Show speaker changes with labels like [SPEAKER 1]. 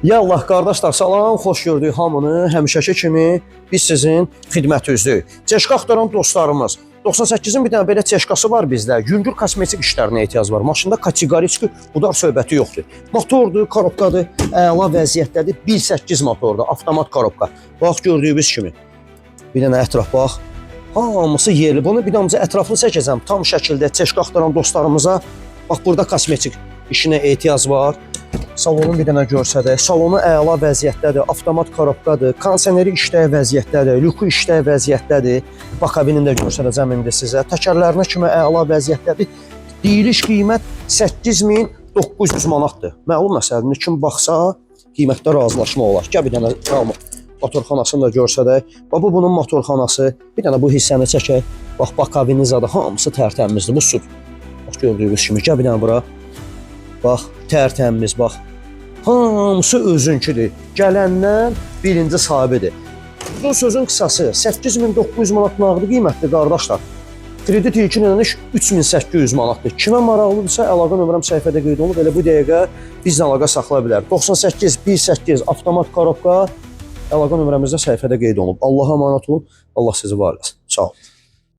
[SPEAKER 1] Ya Allah qardaşlar, salam, xoş gördük hamını. Həmişəki kimi biz sizin xidmətinizdəyik. Çeşka axtaran dostlarımız, 98-in bir dənə belə çeşkası var bizdə. Yüngül kosmetik işlərinə ehtiyac var. Maşında kateqoriki udar söhbəti yoxdur. Motordur, korobkadır, əla vəziyyətdədir. 1.8 motordur, avtomat korobka. Bax gördüyünüz kimi. Bir dənə ətraf bax. Hamısı yerli. Bunu bir damcı ətraflı çəkəcəm. Tam şəkildə çeşka axtaran dostlarımıza. Bax burada kosmetik işinə ehtiyac var. Salonu bir dənə görsədək. Salonu əla vəziyyətdədir, avtomat korobkadır, kondisioneri işləyə vəziyyətdədir, lüku işləyə vəziyyətdədir. Bakabini də göstərəcəm indi sizə. Təkərlərinə kimi əla vəziyyətdədir. Deyiliş qiymət 8900 manatdır. Məlum məsələdir, kim baxsa qiymətdə razılaşma olar. Gəl bir dənə motorxanasını da görsədək. Bax bu bunun motorxanası. Bir dənə bu hissəni çəkək. Bax bakabini zadı hamısı tərtəmizdir. Bu sud. Bax gördüyünüz kimi gəl bir dənə bura. Bax tərtəmiz bax. Hamısı özünküdür. Gələndən birinci sahibidir. Bu sözün qısası 8900 manat nağdı qiymətli qardaşlar. Kredit ilkin ödəniş 3800 manatdır. Kimə maraqlıdırsa əlaqə nömrəm səhifədə qeyd olunub. Elə bu dəqiqə bizlə əlaqə saxlaya bilər. 98 18 avtomat korobka əlaqə nömrəmizdə səhifədə qeyd olunub. Allah'a əmanət olun. Allah sizi var eləsin. Sağ olun.